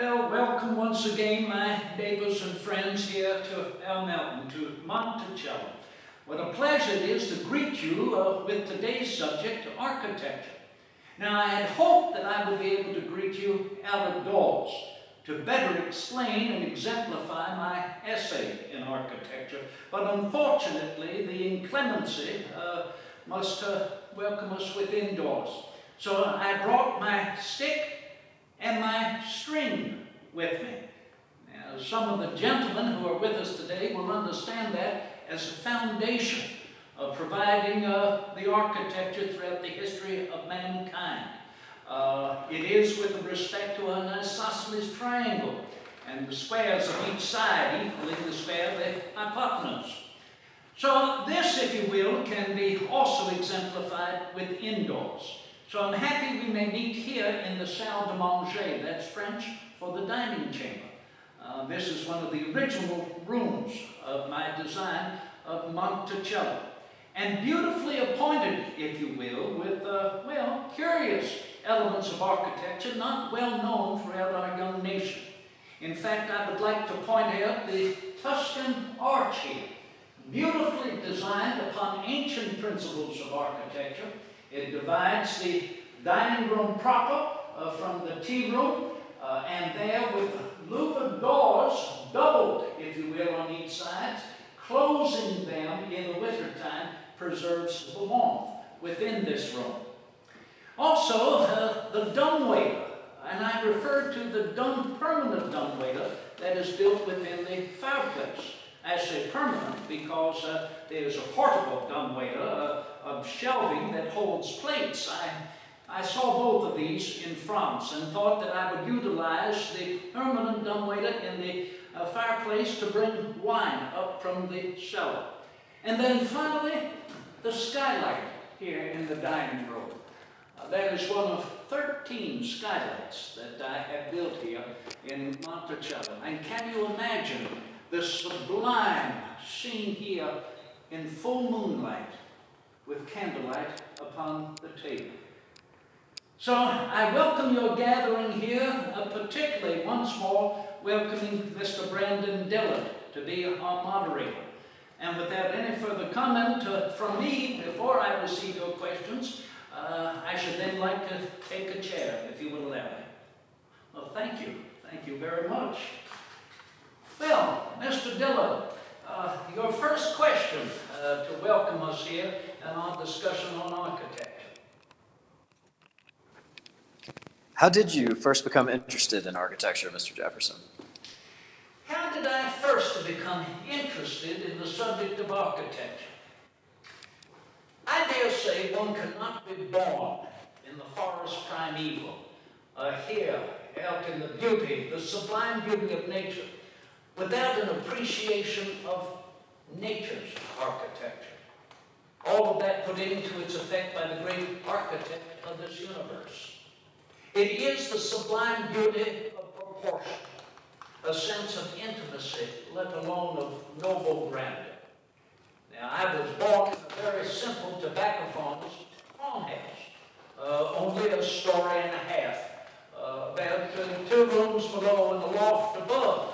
Well, welcome once again, my neighbors and friends here to our mountain, to Monticello. What a pleasure it is to greet you with today's subject, architecture. Now, I had hoped that I would be able to greet you out of doors to better explain and exemplify my essay in architecture, but unfortunately, the inclemency must welcome us within doors. So I brought my stick and my string with me. Now, some of the gentlemen who are with us today will understand that as a foundation of providing the architecture throughout the history of mankind. It is with respect to an isosceles triangle and the squares of each side equaling the square of the hypotenuse. So this, if you will, can be also exemplified with indoors. So I'm happy we may meet here in the salle de manger, that's French for the dining chamber. This is one of the original rooms of my design of Monticello. And beautifully appointed, if you will, with, curious elements of architecture not well known throughout our young nation. In fact, I would like to point out the Tuscan arch here, beautifully designed upon ancient principles of architecture. It divides the dining room proper from the tea room, and there with louvered doors, doubled, if you will, on each side, closing them in the wintertime preserves the warmth within this room. Also, the dumbwaiter, and I refer to the permanent dumbwaiter that is built within the fireplace. I say permanent because there's a portable dumbwaiter of shelving that holds plates. I saw both of these in France and thought that I would utilize the permanent dumbwaiter in the fireplace to bring wine up from the cellar. And then finally, the skylight here in the dining room. That is one of 13 skylights that I have built here in Monticello. And can you imagine the sublime scene here in full moonlight with candlelight upon the table? So I welcome your gathering here, particularly once more welcoming Mr. Brandon Dillard to be our moderator. And without any further comment from me before I receive your questions, I should then like to take a chair, if you will allow me. Well, thank you. Thank you very much. Well, Mr. Dillard, your first question to welcome us here in our discussion on architecture. How did you first become interested in architecture, Mr. Jefferson? How did I first become interested in the subject of architecture? I dare say one cannot be born in the forest primeval, here, out in the beauty, the sublime beauty of nature, without an appreciation of nature's architecture. All of that put into its effect by the great architect of this universe. It is the sublime beauty of proportion, a sense of intimacy, let alone of noble grandeur. Now, I was born in a very simple tobacco farmhouse, only a story and a half, about 2 rooms below and a loft above.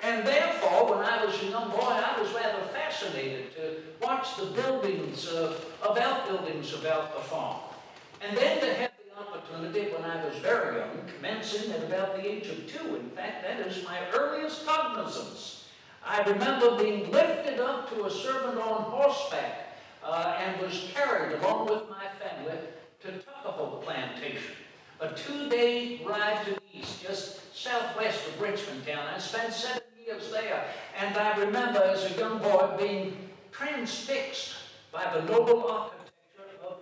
And therefore, when I was a young boy, I was rather fascinated to watch the buildings of outbuildings about the farm. And then to have the opportunity when I was very young, commencing at about the age of 2, in fact, that is my earliest cognizance. I remember being lifted up to a servant on horseback and was carried along with my family to Tuckahoe Plantation, a 2-day ride to the east, just southwest of Richmond town. I spent 7 years there, and I remember as a young boy being transfixed by the noble architecture of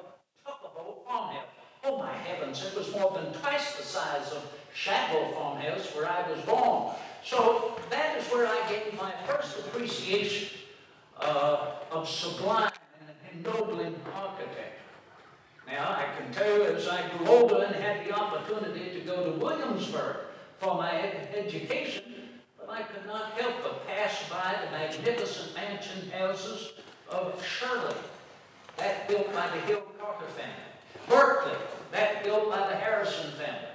Tuckahoe Farmhouse. Oh my heavens, it was more than twice the size of Shadwell Farmhouse where I was born. So that is where I gained my first appreciation of sublime and ennobling architecture. Now, I can tell you as I grew older and had the opportunity to go to Williamsburg for my education, but I could not help but pass by the magnificent mansion houses of Shirley, that built by the Hill Carter family. Berkeley, that built by the Harrison family.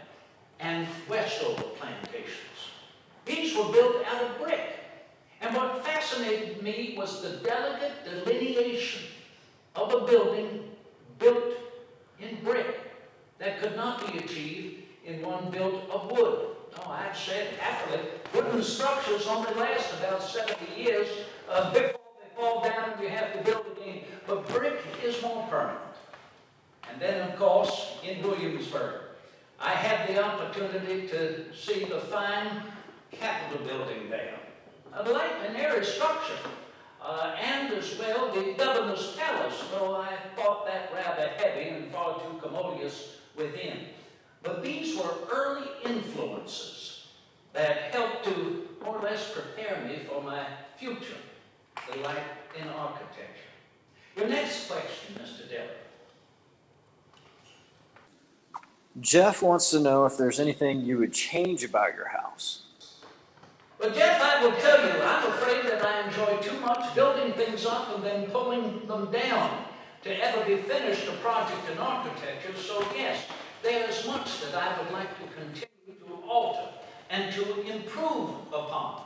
and Westover plantations. These were built out of brick. And what fascinated me was the delicate delineation of a building built in brick that could not be achieved in one built of wood. Oh, I've said happily, wooden structures only last about 70 years before they fall down and you have to build again. But brick is more permanent. And then, of course, in Williamsburg, I had the opportunity to see the fine Capitol building there. A light and airy structure, and as well the governor's palace, though I thought that rather heavy and far too commodious within. But these were early influences that helped to more or less prepare me for my future, the light in architecture. Your next question, Mr. Dillon. Jeff wants to know if there's anything you would change about your house. Well, Jeff, I will tell you, I'm afraid that I enjoy too much building things up and then pulling them down to ever be finished a project in architecture. So yes, there is much that I would like to continue to alter and to improve upon.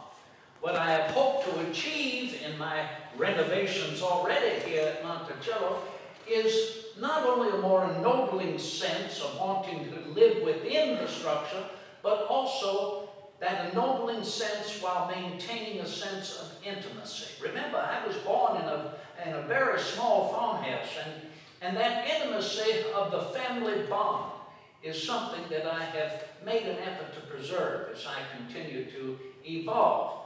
What I have hoped to achieve in my renovations already here at Monticello is not only a more ennobling sense of wanting to live within the structure, but also that ennobling sense while maintaining a sense of intimacy. Remember, I was born in a very small farmhouse, and that intimacy of the family bond is something that I have made an effort to preserve as I continue to evolve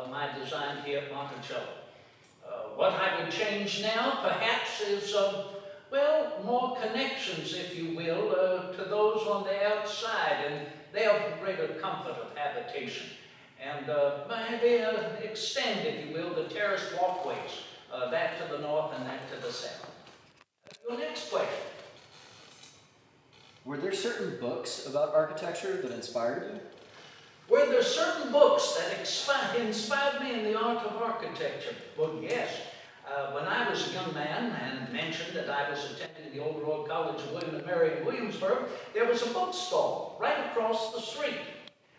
my design here at Monticello. What I would change now, perhaps, is, more connections, if you will, to those on the outside and their greater comfort of habitation. And maybe extend, if you will, the terraced walkways, that to the north and that to the south. Your next question. Were there certain books about architecture that inspired you? Were there certain books that inspired me in the art of architecture? Well, yes. When I was a young man and mentioned that I was attending the Old Royal College of William and Mary in Williamsburg, there was a bookstall right across the street.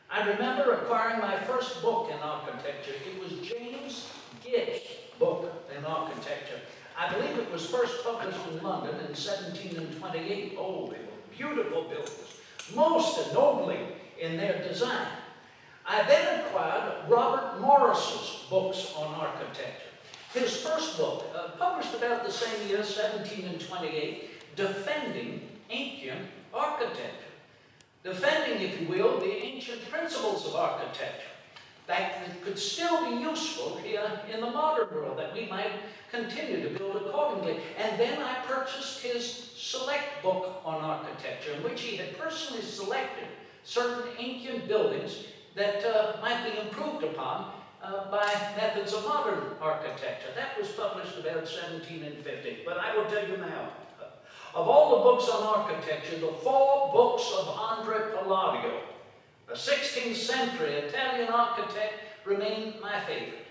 I remember acquiring my first book in architecture. It was James Gibbs' book in architecture. I believe it was first published in London in 1728. Oh, they were beautiful buildings, most ennobling in their design. I then acquired Robert Morris's books on architecture. His first book, published about the same year, 1728, Defending Ancient Architecture. Defending, if you will, the ancient principles of architecture that could still be useful here in the modern world, that we might continue to build accordingly. And then I purchased his select book on architecture, in which he had personally selected certain ancient buildings that might be improved upon by methods of modern architecture. That was published about 1750. But I will tell you now, of all the books on architecture, the 4 books of Andre Palladio, a 16th century Italian architect, remain my favorite.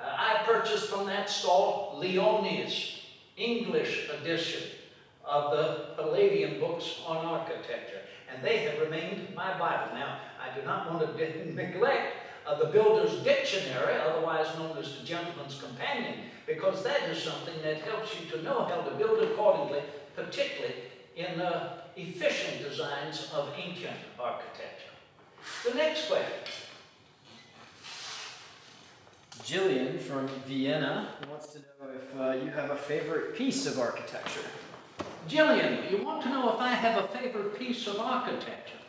I purchased from that stall Leone's English edition of the Palladian books on architecture, and they have remained my Bible. Now, I do not want to neglect the Builder's Dictionary, otherwise known as the Gentleman's Companion, because that is something that helps you to know how to build accordingly, particularly in efficient designs of ancient architecture. The next question. Jillian from Vienna wants to know if you have a favorite piece of architecture. Jillian, you want to know if I have a favorite piece of architecture?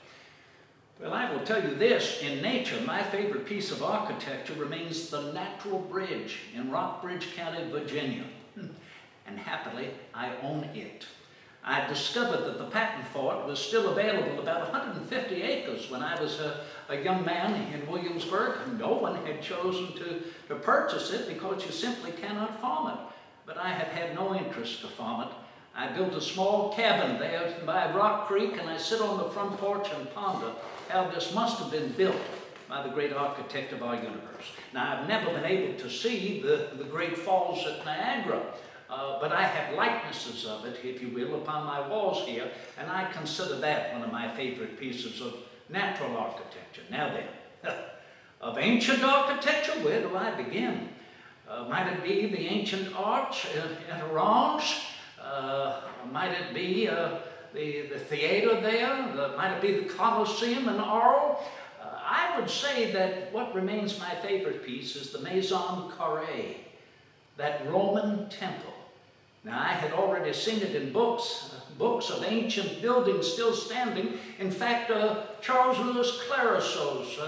Well, I will tell you this. In nature, my favorite piece of architecture remains the Natural Bridge in Rockbridge County, Virginia. And happily, I own it. I discovered that the patent for it was still available, about 150 acres, when I was a young man in Williamsburg. No one had chosen to purchase it because you simply cannot farm it. But I have had no interest to farm it. I built a small cabin there by Rock Creek, and I sit on the front porch and ponder how this must have been built by the great architect of our universe. Now, I've never been able to see the great falls at Niagara, but I have likenesses of it, if you will, upon my walls here, and I consider that one of my favorite pieces natural architecture. Now then, of ancient architecture, where do I begin? Might it be the ancient arch at Orange? Might it be the theater there? Might it be the Colosseum in Arles? I would say that what remains my favorite piece is the Maison Carrée, that Roman temple. Now, I had already seen it in books of ancient buildings still standing. In fact, Charles Louis Clarisseau's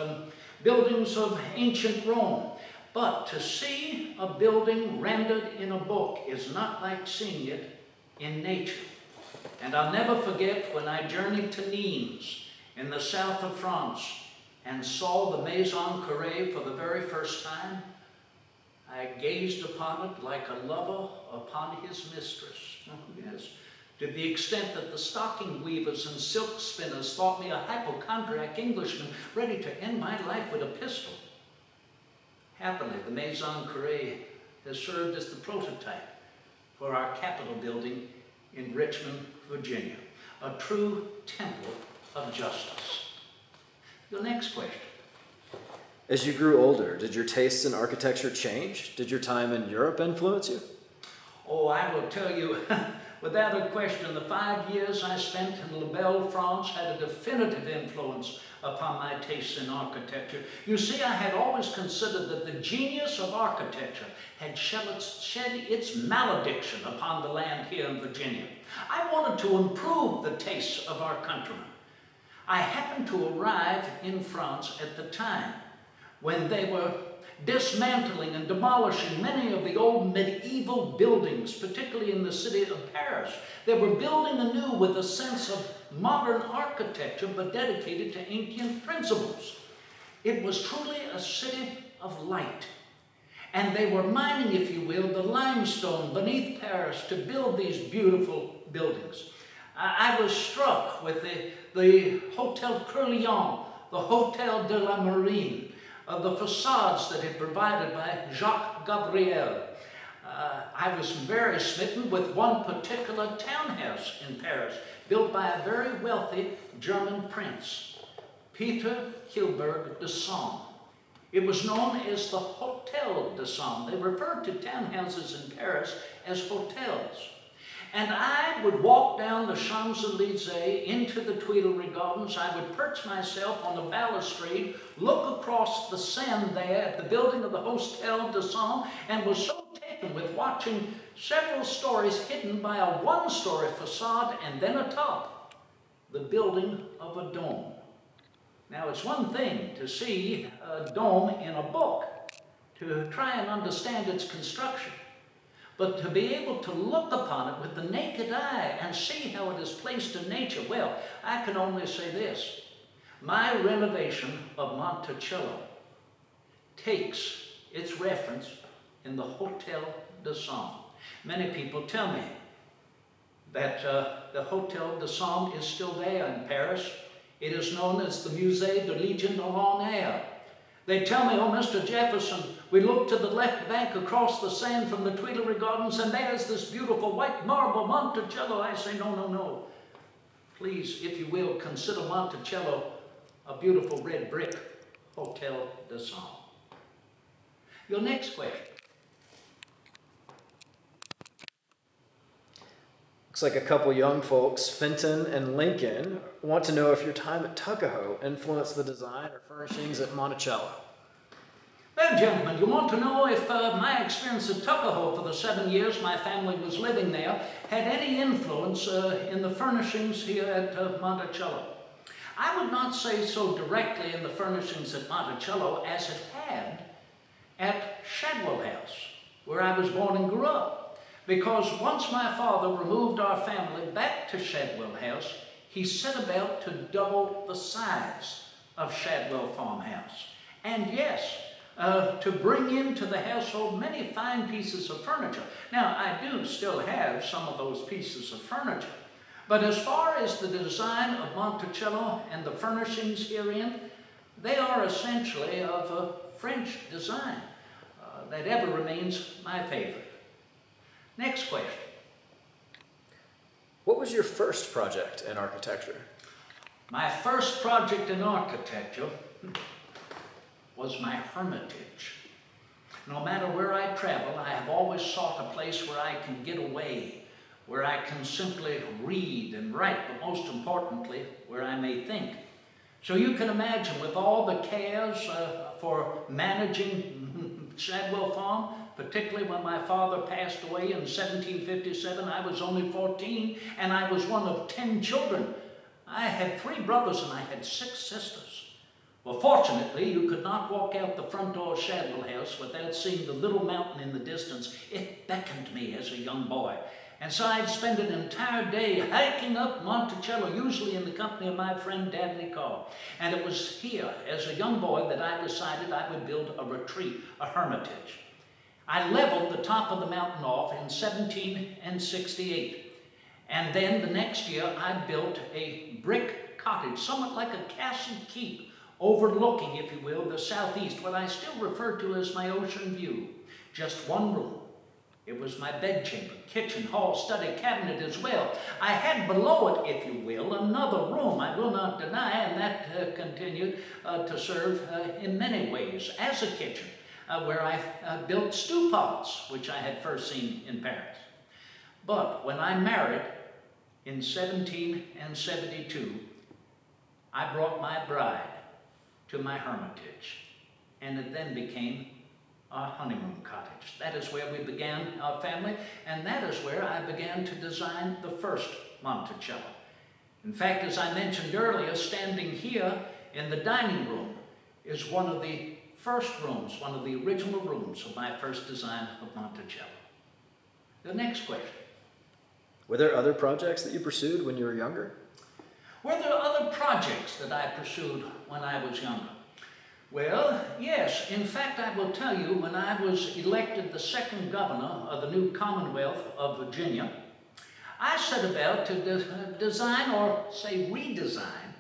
buildings of ancient Rome. But to see a building rendered in a book is not like seeing it in nature. And I'll never forget when I journeyed to Nimes in the south of France and saw the Maison Carrée for the very first time. I gazed upon it like a lover upon his mistress. Oh, yes, to the extent that the stocking weavers and silk spinners thought me a hypochondriac Englishman ready to end my life with a pistol. Happily, the Maison Carrée has served as the prototype for our Capitol building in Richmond, Virginia, a true temple of justice. The next question. As you grew older, did your tastes in architecture change? Did your time in Europe influence you? Oh, I will tell you, without a question, the 5 years I spent in La Belle, France had a definitive influence upon my tastes in architecture. You see, I had always considered that the genius of architecture had shed its malediction upon the land here in Virginia. I wanted to improve the tastes of our countrymen. I happened to arrive in France at the time when they were dismantling and demolishing many of the old medieval buildings, particularly in the city of Paris. They were building anew with a sense of modern architecture, but dedicated to ancient principles. It was truly a city of light. And they were mining, if you will, the limestone beneath Paris to build these beautiful buildings. I was struck with the Hotel Curlion, the Hotel de la Marine, the facades that had provided by Jacques Gabriel. I was very smitten with one particular townhouse in Paris, built by a very wealthy German prince, Peter Hilberg de Saint. It was known as the Hotel de Saint. They referred to townhouses in Paris as hotels. And I would walk down the Champs-Élysées into the Tuileries Gardens. I would perch myself on the balustrade, look across the Seine there at the building of the Hotel de Saint, and was so taken with watching several stories hidden by a one-story facade and then atop, the building of a dome. Now, it's one thing to see a dome in a book, to try and understand its construction. But to be able to look upon it with the naked eye and see how it is placed in nature, well, I can only say this. My renovation of Monticello takes its reference in the Hotel de Saint. Many people tell me that the Hotel de Saint is still there in Paris. It is known as the Musée de Légion de l'Honneur. They tell me, oh, Mr. Jefferson, we look to the left bank across the Seine from the Tuileries Gardens, and there's this beautiful white marble Monticello. I say, no, no, no. Please, if you will, consider Monticello a beautiful red brick Hotel de Saint. Your next question. Looks like a couple young folks, Fenton and Lincoln, want to know if your time at Tuckahoe influenced the design or furnishings at Monticello. Well, gentlemen, you want to know if my experience at Tuckahoe for the 7 years my family was living there had any influence in the furnishings here at Monticello. I would not say so directly in the furnishings at Monticello as it had at Shadwell House, where I was born and grew up. Because once my father removed our family back to Shadwell House, he set about to double the size of Shadwell Farmhouse. And yes, to bring into the household many fine pieces of furniture. Now, I do still have some of those pieces of furniture. But as far as the design of Monticello and the furnishings herein, they are essentially of a French design that ever remains my favorite. Next question. What was your first project in architecture? My first project in architecture was my hermitage. No matter where I travel, I have always sought a place where I can get away, where I can simply read and write, but most importantly, where I may think. So you can imagine, with all the cares for managing Shadwell Farm, particularly when my father passed away in 1757, I was only 14, and I was one of 10 children. I had 3 brothers and I had 6 sisters. Well, fortunately, you could not walk out the front door of Shadwell House without seeing the little mountain in the distance. It beckoned me as a young boy. And so I'd spend an entire day hiking up Monticello, usually in the company of my friend Dabney Carr. And it was here, as a young boy, that I decided I would build a retreat, a hermitage. I leveled the top of the mountain off in 1768. And then the next year, I built a brick cottage, somewhat like a castle keep, overlooking, if you will, the southeast, what I still refer to as my ocean view. Just one room. It was my bedchamber, kitchen, hall, study, cabinet as well. I had below it, if you will, another room, I will not deny, and that continued to serve in many ways as a kitchen, where I built stew pots, which I had first seen in Paris. But when I married in 1772, I brought my bride to my hermitage, and it then became our honeymoon cottage. That is where we began our family, and that is where I began to design the first Monticello. In fact, as I mentioned earlier, standing here in the dining room is one of the first rooms, one of the original rooms of my first design of Monticello. The next question. Were there other projects that you pursued when you were younger? Were there other projects that I pursued when I was younger? Well, yes. In fact, I will tell you, when I was elected the second governor of the new Commonwealth of Virginia, I set about to design, or say redesign,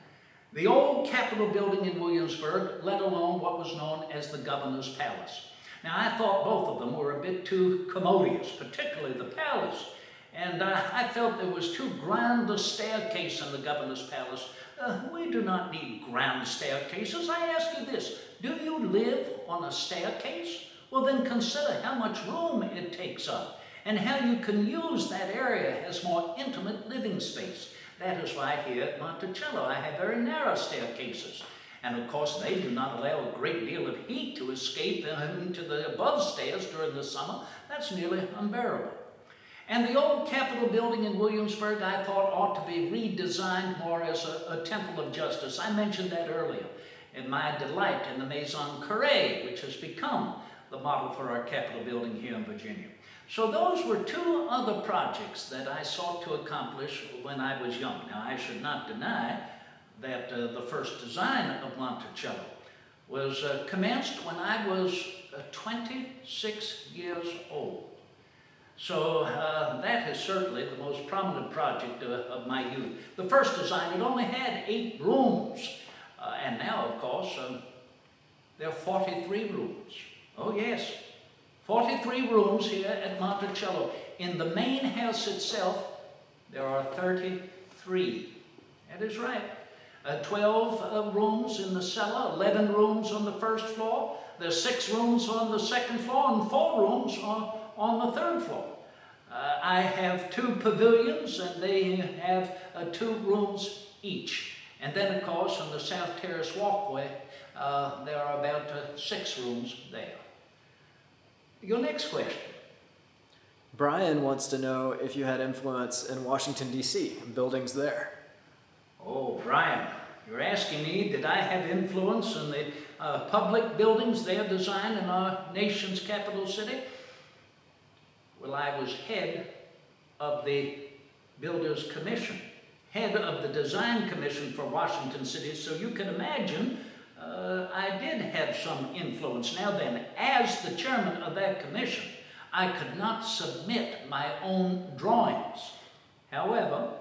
the old Capitol building in Williamsburg, let alone what was known as the Governor's Palace. Now, I thought both of them were a bit too commodious, particularly the palace. And I felt there was too grand a staircase in the Governor's Palace. We do not need grand staircases. I ask you this, do you live on a staircase? Well, then consider how much room it takes up and how you can use that area as more intimate living space. That is why here at Monticello I have very narrow staircases. And of course, they do not allow a great deal of heat to escape into the above stairs during the summer. That's nearly unbearable. And the old Capitol building in Williamsburg, I thought, ought to be redesigned more as a temple of justice. I mentioned that earlier in my delight in the Maison Carrée, which has become the model for our Capitol building here in Virginia. So those were 2 other projects that I sought to accomplish when I was young. Now, I should not deny that the first design of Monticello was commenced when I was 26 years old. So that is certainly the most prominent project of my youth. The first design, it only had 8 rooms. And now, of course, there are 43 rooms. Oh yes, 43 rooms here at Monticello. In the main house itself, there are 33. That is right. 12 rooms in the cellar, 11 rooms on the first floor. There's 6 rooms on the second floor and 4 rooms on the third floor. I have 2 pavilions, and they have 2 rooms each. And then, of course, on the South Terrace walkway, there are about 6 rooms there. Your next question. Brian wants to know if you had influence in Washington, D.C., and buildings there. Oh, Brian, you're asking me, did I have influence in the public buildings, their design in our nation's capital city? Well, I was head of the Builders Commission, head of the Design Commission for Washington City, so you can imagine I did have some influence. Now then, as the chairman of that commission, I could not submit my own drawings. However,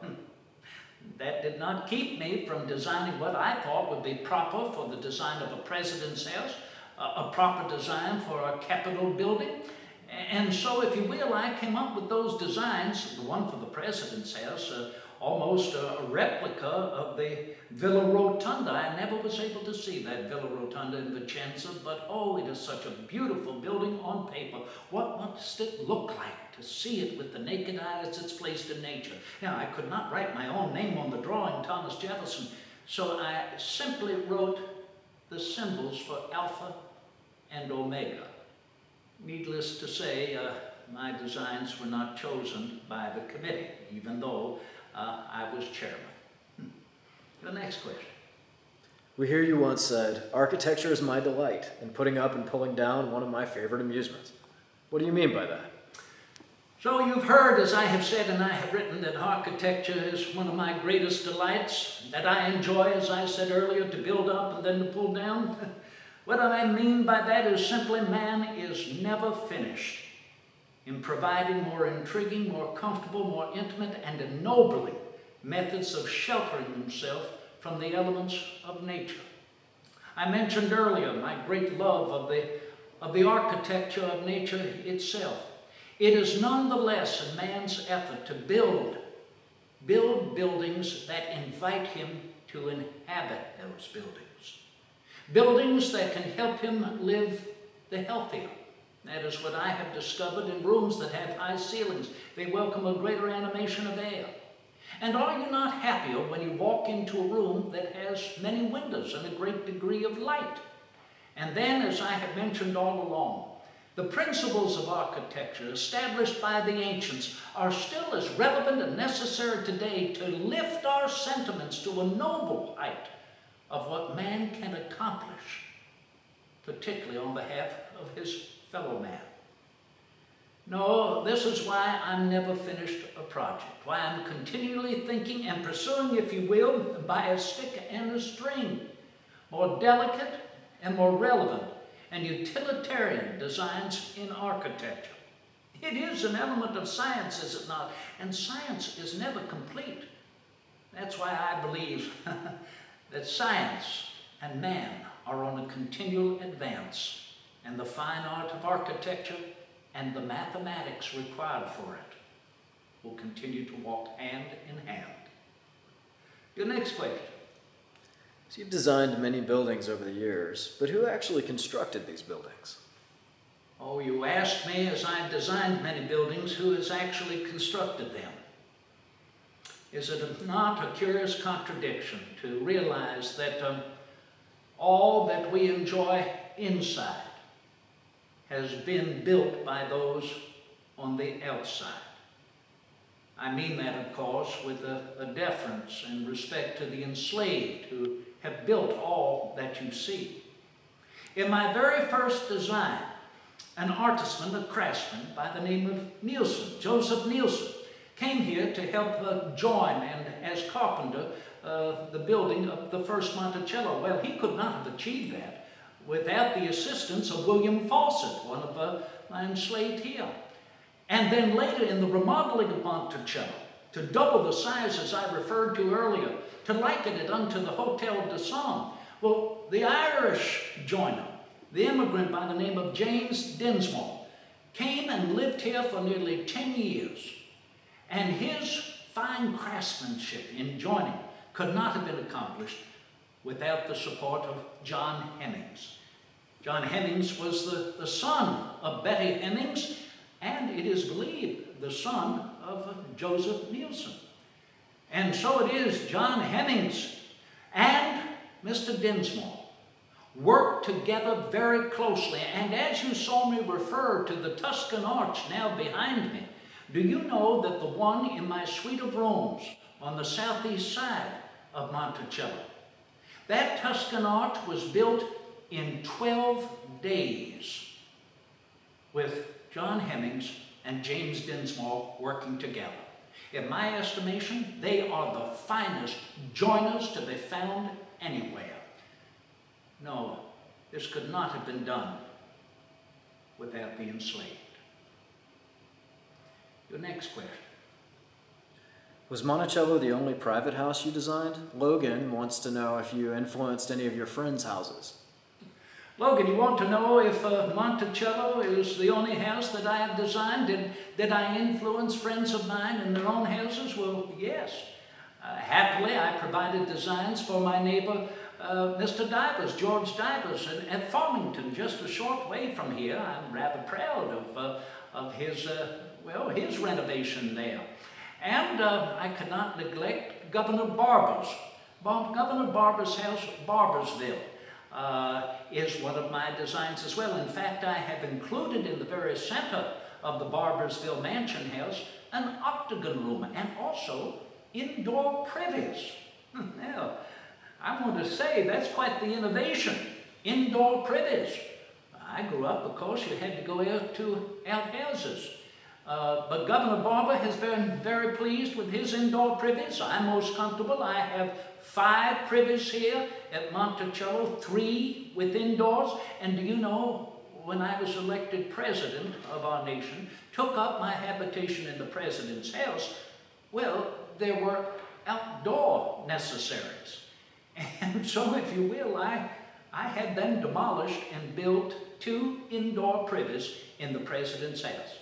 that did not keep me from designing what I thought would be proper for the design of a president's house, a proper design for a Capitol building. And so, if you will, I came up with those designs, the one for the president's house, almost a replica of the Villa Rotunda. I never was able to see that Villa Rotunda in Vicenza, but oh, it is such a beautiful building on paper. What must it look like to see it with the naked eye as it's placed in nature? Now, I could not write my own name on the drawing, Thomas Jefferson, so I simply wrote the symbols for Alpha and Omega. Needless to say, my designs were not chosen by the committee, even though I was chairman. The next question. We hear you once said, "Architecture is my delight, and putting up and pulling down one of my favorite amusements." What do you mean by that? So you've heard, as I have said and I have written, that architecture is one of my greatest delights, that I enjoy, as I said earlier, to build up and then to pull down. What I mean by that is simply man is never finished in providing more intriguing, more comfortable, more intimate, and ennobling methods of sheltering himself from the elements of nature. I mentioned earlier my great love of the architecture of nature itself. It is nonetheless a man's effort to build buildings that invite him to inhabit those buildings. Buildings that can help him live the healthier. That is what I have discovered in rooms that have high ceilings. They welcome a greater animation of air. And are you not happier when you walk into a room that has many windows and a great degree of light? And then, as I have mentioned all along, the principles of architecture established by the ancients are still as relevant and necessary today to lift our sentiments to a noble height of what man can accomplish, particularly on behalf of his fellow man. No, this is why I'm never finished a project, why I'm continually thinking and pursuing, if you will, by a stick and a string, more delicate and more relevant and utilitarian designs in architecture. It is an element of science, is it not? And science is never complete. That's why I believe that science and man are on a continual advance, and the fine art of architecture and the mathematics required for it will continue to walk hand in hand. Your next question. So you've designed many buildings over the years, but who actually constructed these buildings? Oh, you asked me, as I've designed many buildings, who has actually constructed them. Is it not a curious contradiction to realize that all that we enjoy inside has been built by those on the outside? I mean that, of course, with a deference and respect to the enslaved who have built all that you see. In my very first design, an artisan, a craftsman by the name of Nielsen, Joseph Nielsen, came here to help join and as carpenter the building of the first Monticello. Well, he could not have achieved that without the assistance of William Fawcett, one of my enslaved here. And then later in the remodeling of Monticello, to double the size as I referred to earlier, to liken it unto the Hotel de Somme. Well, the Irish joiner, the immigrant by the name of James Dinsmore, came and lived here for nearly 10 years. And his fine craftsmanship in joining could not have been accomplished without the support of John Hemmings. John Hemmings was the son of Betty Hemmings, and it is believed the son of Joseph Nielsen. And so it is John Hemmings and Mr. Dinsmore worked together very closely. And as you saw me refer to the Tuscan arch now behind me, do you know that the one in my suite of rooms on the southeast side of Monticello, that Tuscan arch was built in 12 days with John Hemmings and James Dinsmore working together. In my estimation, they are the finest joiners to be found anywhere. No, this could not have been done without the enslaved. Your next question. Was Monticello the only private house you designed? Logan wants to know if you influenced any of your friends' houses. Logan, you want to know if Monticello is the only house that I have designed? Did I influence friends of mine in their own houses? Well, yes. Happily, I provided designs for my neighbor, Mr. Divers, George Divers, at Farmington, just a short way from here. I'm rather proud of his renovation there. And I could not neglect Governor Barber's. Governor Barber's house, Barbersville, is one of my designs as well. In fact, I have included in the very center of the Barbersville mansion house an octagon room and also indoor privies. Now, I want to say that's quite the innovation, indoor privies. I grew up, of course, you had to go out to outhouses. But Governor Barber has been very pleased with his indoor privies. I'm most comfortable. I have 5 privies here at Monticello, 3 with indoors. And do you know, when I was elected president of our nation, took up my habitation in the president's house, well, there were outdoor necessaries. And so, if you will, I had them demolished and built 2 indoor privies in the president's house.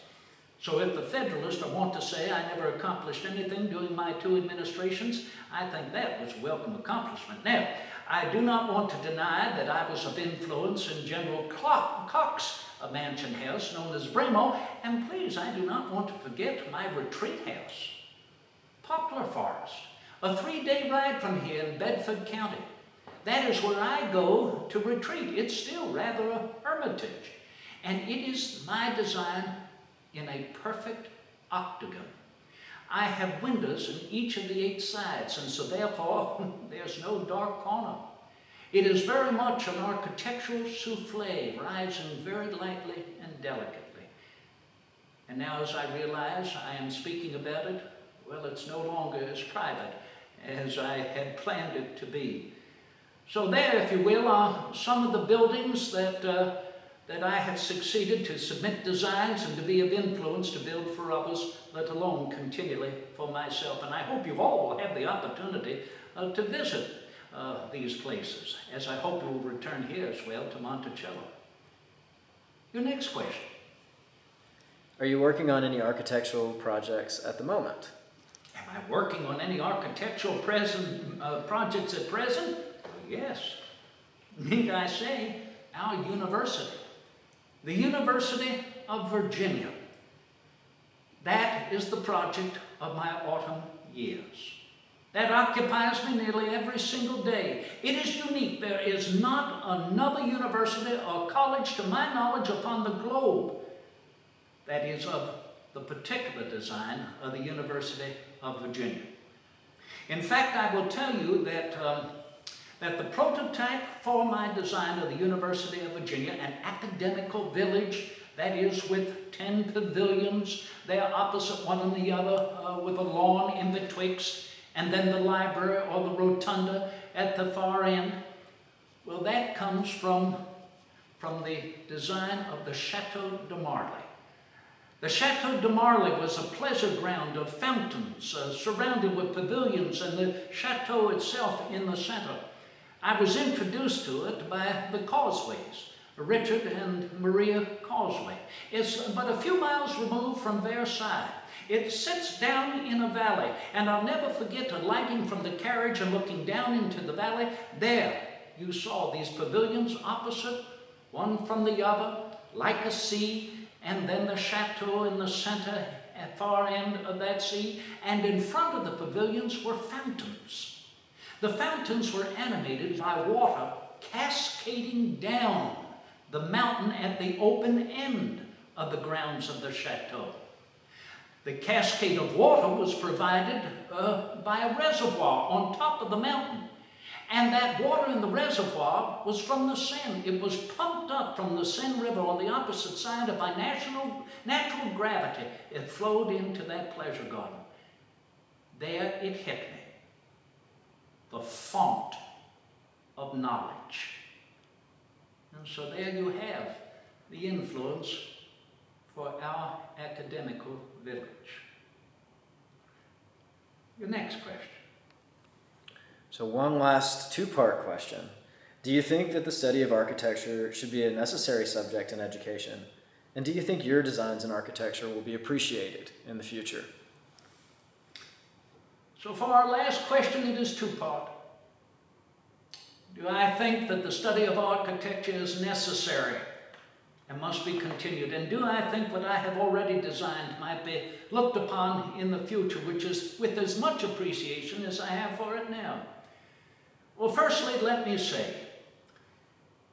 So if the Federalists want to say I never accomplished anything during my 2 administrations, I think that was a welcome accomplishment. Now, I do not want to deny that I was of influence in General Cox's mansion house known as Bremo, and please, I do not want to forget my retreat house, Poplar Forest, a 3-day ride from here in Bedford County. That is where I go to retreat. It's still rather a hermitage, and it is my design in a perfect octagon. I have windows in each of the 8 sides, and so therefore there's no dark corner. It is very much an architectural souffle, rising very lightly and delicately. And now as I realize I am speaking about it, well, it's no longer as private as I had planned it to be. So there, if you will, are some of the buildings that I have succeeded to submit designs and to be of influence to build for others, let alone continually for myself. And I hope you all will have the opportunity to visit these places, as I hope you will return here as well to Monticello. Your next question. Are you working on any architectural projects at the moment? Am I working on any architectural projects at present? Yes. Need I say, our university. The University of Virginia. That is the project of my autumn years. That occupies me nearly every single day. It is unique. There is not another university or college, to my knowledge, upon the globe that is of the particular design of the University of Virginia. In fact, I will tell you that the prototype for my design of the University of Virginia, an academical village that is with 10 pavilions, they are opposite one and the other with a lawn in betwixt, and then the library or the rotunda at the far end. Well, that comes from the design of the Chateau de Marly. The Chateau de Marly was a pleasure ground of fountains surrounded with pavilions, and the chateau itself in the center. I was introduced to it by the Causeways, Richard and Maria Causeway. It's but a few miles removed from Versailles. It sits down in a valley, and I'll never forget alighting from the carriage and looking down into the valley. There you saw these pavilions opposite, one from the other, like a sea, and then the chateau in the center at far end of that sea, and in front of the pavilions were fountains. The fountains were animated by water cascading down the mountain at the open end of the grounds of the chateau. The cascade of water was provided by a reservoir on top of the mountain. And that water in the reservoir was from the Seine. It was pumped up from the Seine River on the opposite side, and by natural gravity, it flowed into that pleasure garden. There it hit me. The font of knowledge. And so there you have the influence for our academical village. Your next question. So one last 2-part question. Do you think that the study of architecture should be a necessary subject in education? And do you think your designs in architecture will be appreciated in the future? So for our last question, it is two-part. Do I think that the study of architecture is necessary and must be continued? And do I think what I have already designed might be looked upon in the future, which is with as much appreciation as I have for it now? Well, firstly, let me say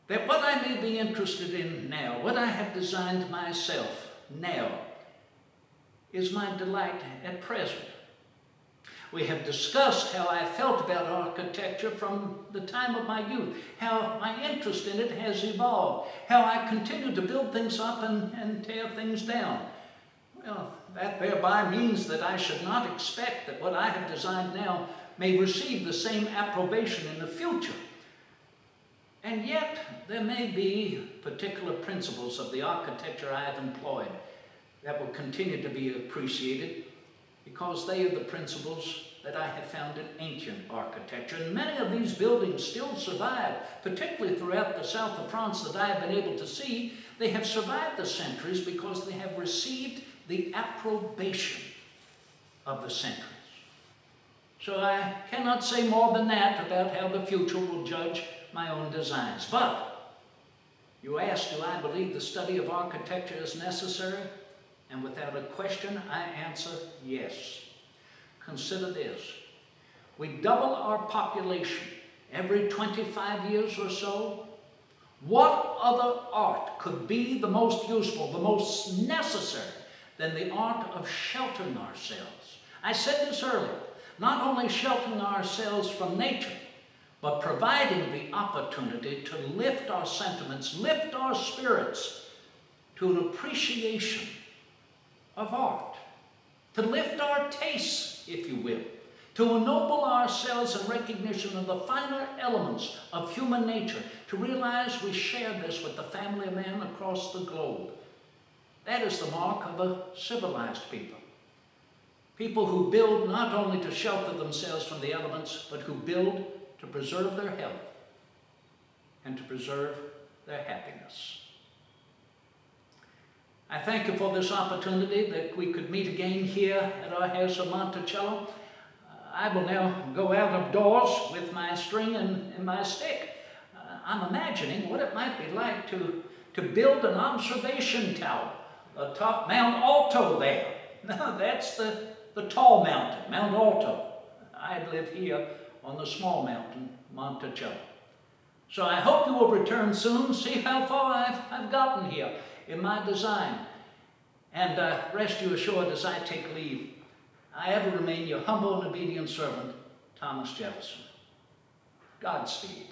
that what I may be interested in now, what I have designed myself now, is my delight at present. We have discussed how I felt about architecture from the time of my youth, how my interest in it has evolved, how I continue to build things up and tear things down. Well, that thereby means that I should not expect that what I have designed now may receive the same approbation in the future. And yet, there may be particular principles of the architecture I have employed that will continue to be appreciated, because they are the principles that I have found in ancient architecture. And many of these buildings still survive, particularly throughout the south of France that I have been able to see. They have survived the centuries because they have received the approbation of the centuries. So I cannot say more than that about how the future will judge my own designs. But you ask, do I believe the study of architecture is necessary? And without a question, I answer yes. Consider this. We double our population every 25 years or so. What other art could be the most useful, the most necessary, than the art of sheltering ourselves? I said this earlier. Not only sheltering ourselves from nature, but providing the opportunity to lift our sentiments, lift our spirits to an appreciation of art, to lift our tastes, if you will, to ennoble ourselves in recognition of the finer elements of human nature, to realize we share this with the family of man across the globe. That is the mark of a civilized people. People who build not only to shelter themselves from the elements, but who build to preserve their health and to preserve their happiness. I thank you for this opportunity that we could meet again here at our house of Monticello. I will now go out of doors with my string and my stick. I'm imagining what it might be like to build an observation tower atop Mount Alto there. Now, that's the tall mountain, Mount Alto. I live here on the small mountain, Monticello. So I hope you will return soon, see how far I've gotten here in my design. And rest you assured, as I take leave, I ever remain your humble and obedient servant, Thomas Jefferson. Godspeed.